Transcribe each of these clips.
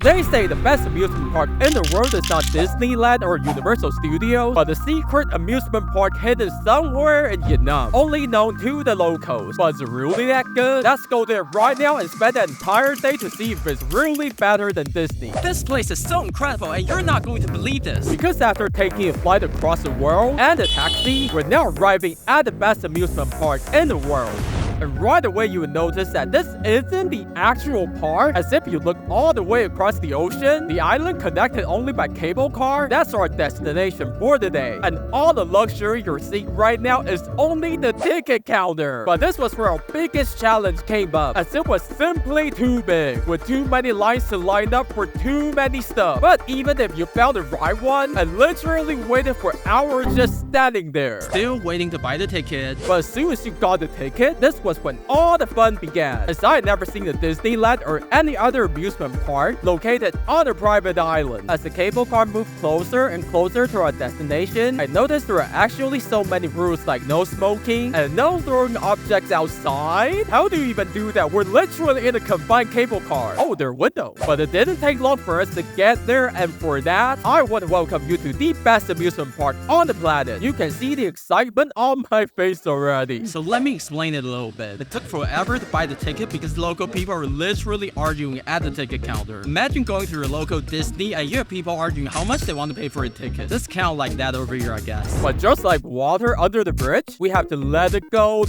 They say the best amusement park in the world is not Disneyland or Universal Studios, but a secret amusement park hidden somewhere in Vietnam, only known to the locals. But is it really that good? Let's go there right now and spend the entire day to see if it's really better than Disney. This place is so incredible and you're not going to believe this. Because after taking a flight across the world and a taxi, we're now arriving at the best amusement park in the world. And right away you will notice that this isn't the actual park. As if you look all the way across the ocean, the island connected only by cable car, that's our destination for the day. And all the luxury you're seeing right now is only the ticket counter. But this was where our biggest challenge came up, as it was simply too big, with too many lines to line up for too many stuff. But even if you found the right one, I literally waited for hours just standing there. Still waiting to buy the ticket. But as soon as you got the ticket, this was when all the fun began. As I had never seen a Disneyland or any other amusement park located on a private island. As the cable car moved closer and closer to our destination, I noticed there are actually so many rules like no smoking and no throwing objects outside. How do you even do that? We're literally in a confined cable car. Oh, there are windows. But it didn't take long for us to get there, and for that, I want to welcome you to the best amusement park on the planet. You can see the excitement on my face already. So let me explain it a little bit. It took forever to buy the ticket because local people are literally arguing at the ticket counter. Imagine going to your local Disney and you have people arguing how much they want to pay for a ticket. This count like that over here, I guess. But just like water under the bridge, we have to let it go,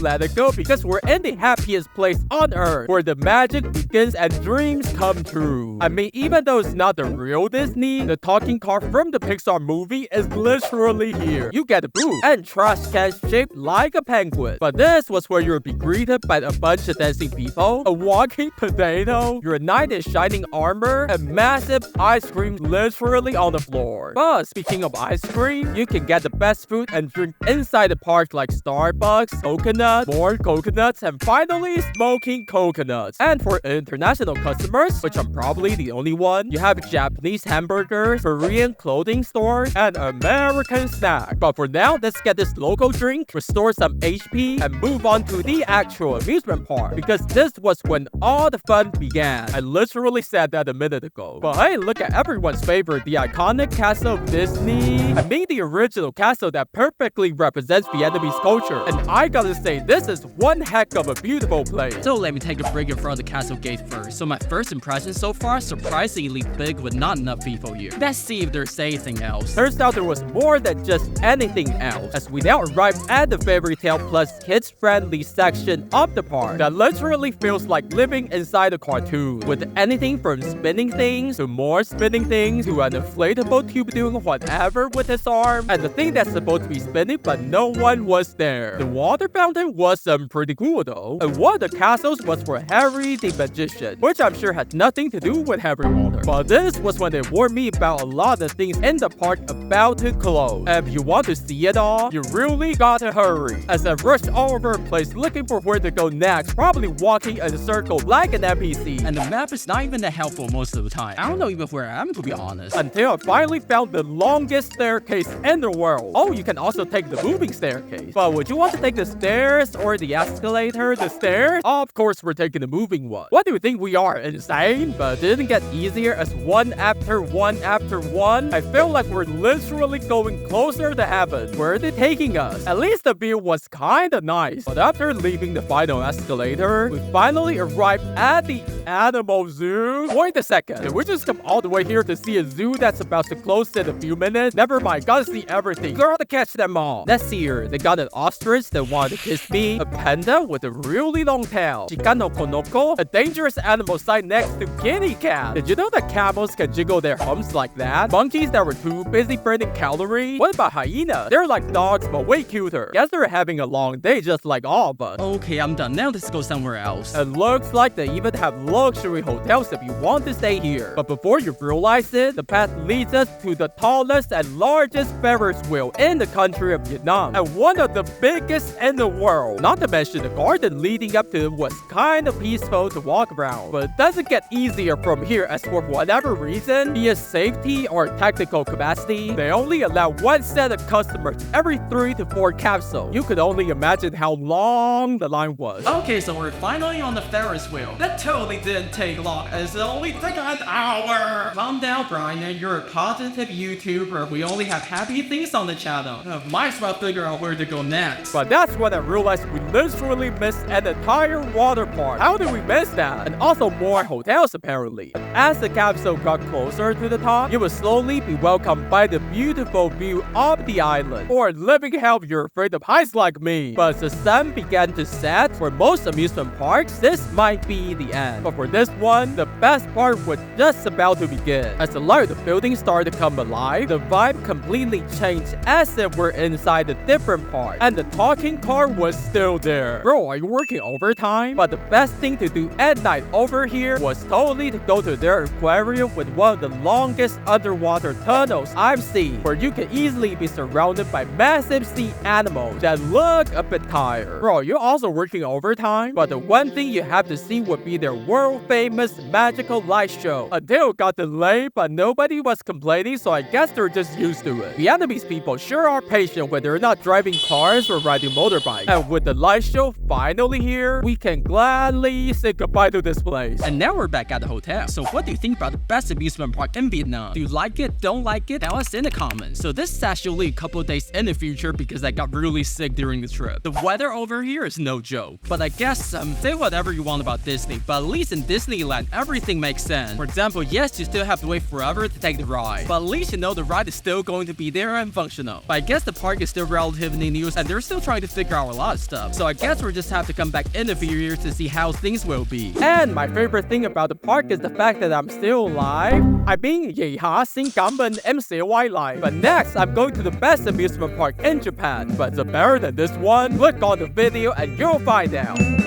because we're in the happiest place on earth, where the magic begins and dreams come true. I mean, even though it's not the real Disney, the talking car from the Pixar movie is literally here. You get a booth and trash cans shaped like a penguin. But this was where you'll be greeted by a bunch of dancing people, a walking potato, your knight in shining armor, and massive ice cream literally on the floor. But speaking of ice cream, you can get the best food and drink inside the park like Starbucks, coconut, more coconuts, and finally smoking coconuts. And for international customers, which I'm probably the only one, you have Japanese hamburgers, Korean clothing store, and American snack. But for now, let's get this local drink, restore some HP, and move on to the actual amusement park, because this was when all the fun began. I literally said that a minute ago. But hey, look at everyone's favorite, the iconic castle of Disney. I mean the original castle that perfectly represents Vietnamese culture. And I gotta say, this is one heck of a beautiful place. So let me take a break in front of the castle gate first. So my first impression so far, surprisingly big with not enough people here. Let's see if there's anything else. Turns out there was more than just anything else, as we now arrive at the Fairytale plus kids-friendly section of the park that literally feels like living inside a cartoon, with anything from spinning things to more spinning things to an inflatable tube doing whatever with his arm, and the thing that's supposed to be spinning but no one was there. The water fountain was pretty cool though, and one of the castles was for Harry the Magician, which I'm sure had nothing to do with Harry Potter. But this was when they warned me about a lot of things in the park about to close. And if you want to see it all, you really gotta hurry, as I rushed all over the place looking for where to go next, probably walking in a circle like an NPC. And the map is not even that helpful most of the time. I don't know even where I am, to be honest. Until I finally found the longest staircase in the world. Oh, you can also take the moving staircase. But would you want to take the stairs or the escalator? The stairs? Of course we're taking the moving one. What do you think we are, insane? But it didn't get easier as one after one after one, I feel like we're literally going closer to heaven. Where are they taking us? At least the view was kinda nice. But after leaving the final escalator, we finally arrived at the animal zoo. Wait a second, did we just come all the way here to see a zoo that's about to close in a few minutes? Never mind, gotta see everything. Gotta catch them all. Let's see here. They got an ostrich that wanted to kiss me, a panda with a really long tail, Chikanoko, a dangerous animal site next to kitty cat. Did you know that camels can jiggle their humps like that? Monkeys that were too busy burning calories? What about hyenas? They're like dogs but way cuter. Guess they're having a long day just like all of us. Okay, I'm done. Now let's go somewhere else. It looks like they even have luxury hotels if you want to stay here. But before you realize it, the path leads us to the tallest and largest Ferris wheel in the country of Vietnam, and one of the biggest in the world. Not to mention the garden leading up to it was kind of peaceful to walk around. But it doesn't get easier from here, as for whatever reason, be it safety or technical capacity, they only allow one set of customers every 3 to 4 capsules. You could only imagine how long the line was. Okay, so we're finally on the Ferris wheel. That totally didn't take long, as it only took an hour. Calm down, Brian. You're a positive YouTuber. We only have happy things on the channel. Might as well figure out where to go next. But that's when I realized we literally missed an entire water park. How did we miss that? And also more hotels apparently. As the capsule got closer to the top, you would slowly be welcomed by the beautiful view of the island. Or living hell if you're afraid of heights like me. But as the sun began to set, for most amusement parks, this might be the end. But for this one, the best part was just about to begin. As the light of the building started to come alive, the vibe completely changed as if we're inside a different park. And the talking car was still there. Bro, are you working overtime? But the best thing to do at night over here was totally to go to their aquarium with one of the longest underwater tunnels I've seen, where you can easily be surrounded by massive sea animals that look a bit tired. Bro, you're also working overtime? But the one thing you have to see would be their world-famous magical light show. Until it got delayed, but nobody was complaining, so I guess they're just used to it. Vietnamese people sure are patient when they're not driving cars or riding motorbikes. And with the light show finally here, we can gladly say goodbye to this place. And now we're back at the hotel. So what do you think about the best amusement park in Vietnam? Do you like it? Don't like it? Tell us in the comments. So this is actually a couple days in the future because I got really sick during the trip. The weather over here is no joke. But I guess say whatever you want about Disney, but at least in Disneyland everything makes sense. For example, yes, you still have to wait forever to take the ride, but at least you know the ride is still going to be there and functional. But I guess the park is still relatively new and they're still trying to figure out a lot of stuff. So I guess we'll just have to come back in a few years to see how things will be. And my favorite thing about the park is the fact that I'm still alive. I mean, xin cảm ơn em sẽ quay lại. But next, I'm going to the best amusement park in Japan. But is it better than this one? Click on the video and you'll find out.